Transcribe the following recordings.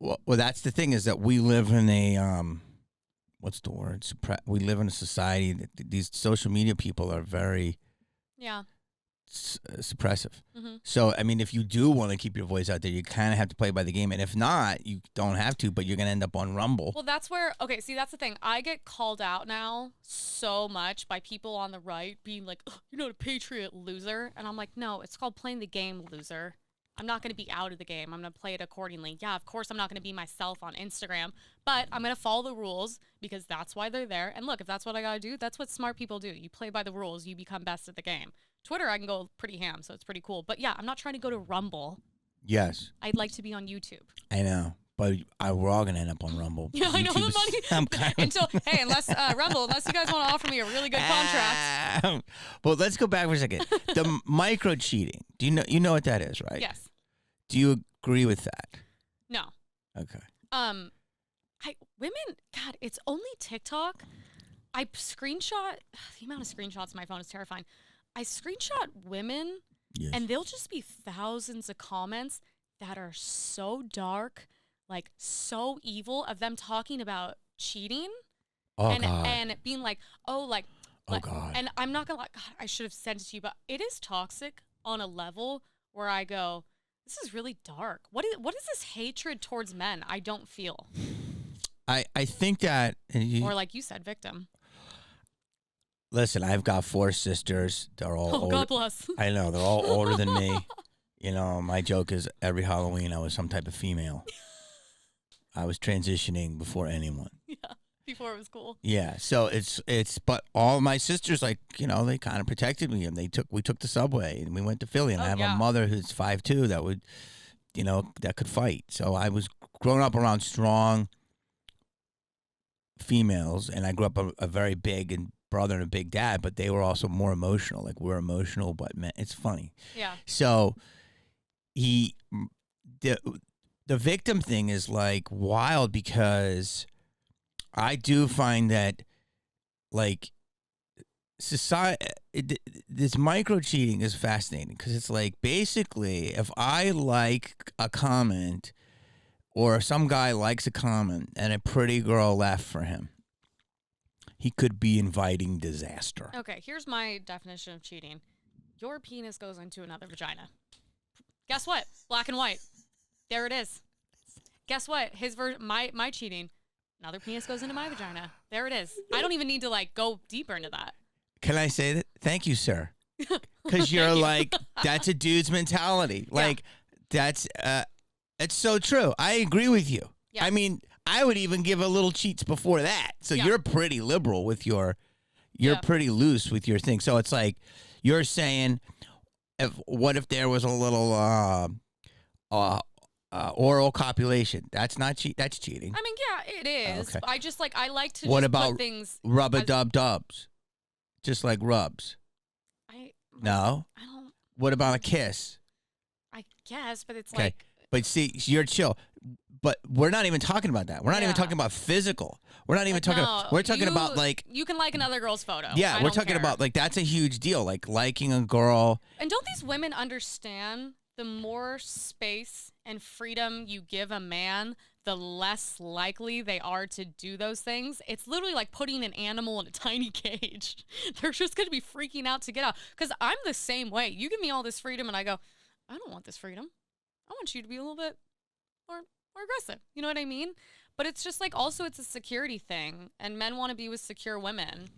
Well, that's the thing is that we live in a what's the word? We live in a society that these social media people are very Yeah. suppressive. Mm-hmm. So, I mean, if you do want to keep your voice out there, you kind of have to play by the game. And if not, you don't have to, but you're going to end up on Rumble. Well, that's where, okay, see, that's the thing. I get called out now so much by people on the right being like, "Ugh, you're not a patriot, loser." And I'm like, no, it's called playing the game, loser. I'm not going to be out of the game. I'm going to play it accordingly. Yeah, of course, I'm not going to be myself on Instagram, but I'm going to follow the rules because that's why they're there. And look, if that's what I got to do, that's what smart people do. You play by the rules, you become best at the game. Twitter, I can go pretty ham, so it's pretty cool. But yeah, I'm not trying to go to Rumble. Yes. I'd like to be on YouTube. I know. But we're all going to end up on Rumble. Yeah, I know the money. Unless Rumble, unless you guys want to offer me a really good contract. Well, let's go back for a second. The micro cheating. Do you know what that is, right? Yes. Do you agree with that? No. Okay. Women, God, it's only TikTok. I screenshot, the amount of screenshots on my phone is terrifying. I screenshot women, Yes. and they'll just be thousands of comments that are so dark, like so evil, of them talking about cheating. God. And being like, Oh, God. And I'm not gonna lie, God, I should have sent it to you, but it is toxic on a level where I go, this is really dark. What is this hatred towards men I don't feel? I think that... Or like you said, victim. Listen, I've got 4 sisters. They're all older. God bless. I know. They're all older than me. You know, my joke is every Halloween I was some type of female. I was transitioning before anyone. Yeah, before it was cool. Yeah, so but all my sisters, like, you know, they kind of protected me, and we took the subway, and we went to Philly, and I have a mother who's 5'2" that would, you know, that could fight. So I was growing up around strong females, and I grew up a very big brother and a big dad, but they were also more emotional. Like, we're emotional, but man, it's funny. Yeah. So the victim thing is like wild, because I do find that, like, this micro cheating is fascinating, because it's like, basically, if I like a comment, or some guy likes a comment and a pretty girl left for him, he could be inviting disaster. Okay, here's my definition of cheating. Your penis goes into another vagina. Guess what? Black and white. There it is. Guess what? My cheating. Another penis goes into my vagina. There it is. I don't even need to like go deeper into that. Can I say that? Thank you, sir. Because you're like, that's a dude's mentality. Like, that's it's so true. I agree with you. Yeah. I mean, I would even give a little cheats before that. So you're pretty liberal with you're pretty loose with your thing. So it's like, you're saying, what if there was a little oral copulation? That's not that's cheating. I mean, yeah, it is. Okay. I just like, I like to what just about put things. Rub-a-dub-dubs? Just like rubs. No? I don't. What about a kiss? I guess, but it's like. But see, you're chill. But we're not even talking about that. We're not even talking about physical. We're not even talking about, we're talking about like. You can like another girl's photo. Yeah, we're talking about like, that's a huge deal. Like liking a girl. And don't these women understand the more space and freedom you give a man, the less likely they are to do those things? It's literally like putting an animal in a tiny cage. They're just going to be freaking out to get out. Because I'm the same way. You give me all this freedom and I go, I don't want this freedom. I want you to be a little bit more aggressive. You know what I mean? But it's just like, also it's a security thing, and men want to be with secure women.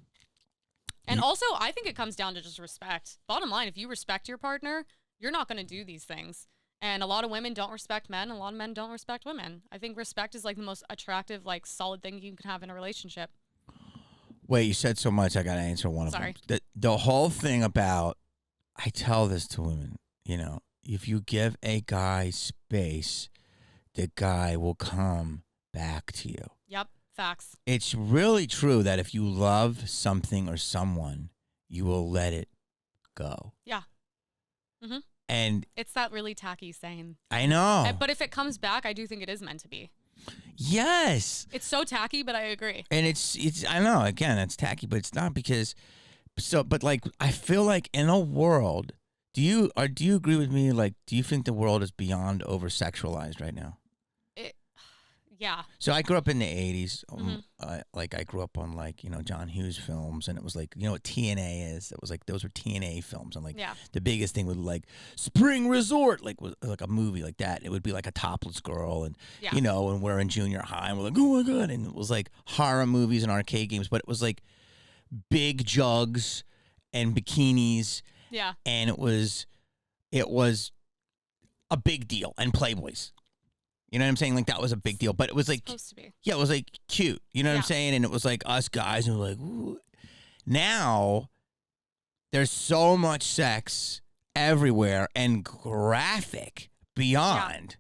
And also, I think it comes down to just respect. Bottom line, if you respect your partner, you're not going to do these things. And a lot of women don't respect men, and a lot of men don't respect women. I think respect is like the most attractive, like solid thing you can have in a relationship. Wait, you said so much, I got to answer one of them. The whole thing about, I tell this to women, you know, if you give a guy space, the guy will come back to you. Yep, facts. It's really true that if you love something or someone, you will let it go. Yeah. Mm-hmm. And it's that really tacky saying. I know. But if it comes back, I do think it is meant to be. Yes. It's so tacky, but I agree. And it's I know, again, it's tacky, but it's not because, but like, I feel like in a world, do you agree with me? Like, do you think the world is beyond over-sexualized right now? Yeah. So I grew up in the 80s. Mhm. Like I grew up on like, John Hughes films, and it was like, what TNA is. It was like those were TNA films, and like Yeah. the biggest thing was like Spring Resort, like was like a movie like that. It would be like a topless girl, and Yeah. and we're in junior high, and we're like, oh my god, and it was like horror movies and arcade games, but it was like big jugs and bikinis, Yeah. and it was a big deal, and Playboys. You know what I'm saying? Like that was a big deal, but it was like, Supposed to be. yeah, it was like cute. You know what I'm Yeah. saying? And it was like us guys, and we're like, ooh. Now there's so much sex everywhere and graphic beyond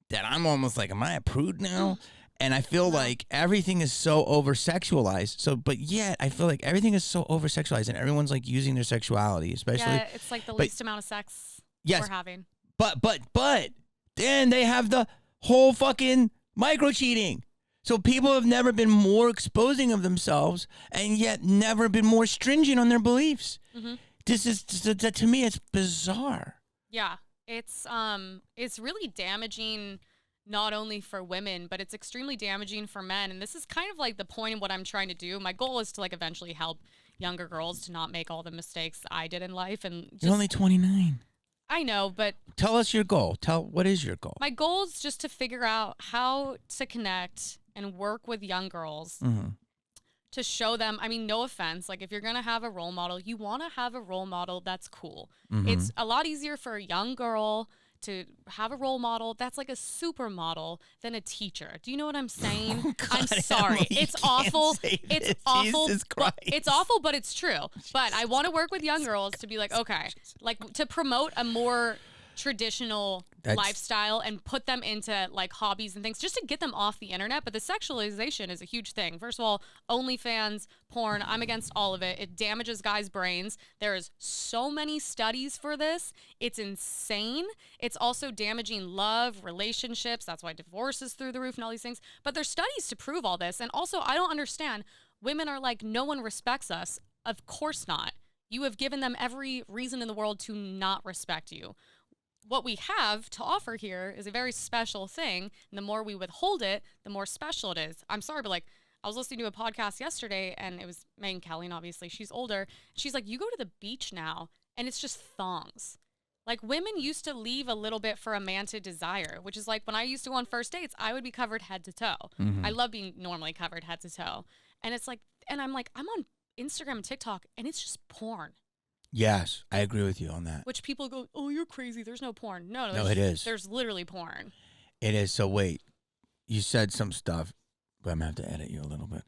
that I'm almost like, am I a prude now? And I feel No. like everything is so over sexualized. So, but yet I feel like everything is so over sexualized, and everyone's like using their sexuality, especially. Yeah, it's like the least amount of sex Yes. we're having. But then they have the whole fucking micro cheating. So people have never been more exposing of themselves, and yet never been more stringent on their beliefs. Mm-hmm. This is to me, it's bizarre. Yeah, it's really damaging, not only for women, but it's extremely damaging for men. And this is kind of like the point of what I'm trying to do. My goal is to like eventually help younger girls to not make all the mistakes I did in life. And You're only 29. I know, but Tell us your goal. What is your goal? my goal is just to figure out how to connect and work with young girls Mm-hmm. to show them. I mean, no offense. Like, if you're going to have a role model, you want to have a role model that's cool. Mm-hmm. It's a lot easier for a young girl to have a role model that's like a supermodel than a teacher. Do you know what I'm saying? Oh, God, I'm sorry. Emily, you It's can't awful. say It's this. awful. Jesus Well, Christ. it's awful, but it's true. But I want to work with young girls to be like, okay, like to promote a more traditional lifestyle and put them into like hobbies and things just to get them off the internet. But the sexualization is a huge thing. First of all, OnlyFans, porn, I'm against all of it. It damages guys' brains. There is so many studies for this. It's insane. It's also damaging love, relationships. That's why divorce is through the roof and all these things. But there's studies to prove all this. And also, I don't understand. Women are like, no one respects us. Of course not. You have given them every reason in the world to not respect you. What we have to offer here is a very special thing. And the more we withhold it, the more special it is. I'm sorry, but like, I was listening to a podcast yesterday, and it was Megan Kelly, and obviously she's older. She's like, you go to the beach now, and it's just thongs. Like, women used to leave a little bit for a man to desire, which is like when I used to go on first dates, I would be covered head to toe. Mm-hmm. I love being normally covered head to toe. And it's like, and I'm like, I'm on Instagram and TikTok, and it's just porn. Yes, I agree with you on that. Which people go, oh, you're crazy. There's no porn. No, No, it is. There's literally porn. It is. So wait, you said some stuff, but I'm gonna have to edit you a little bit.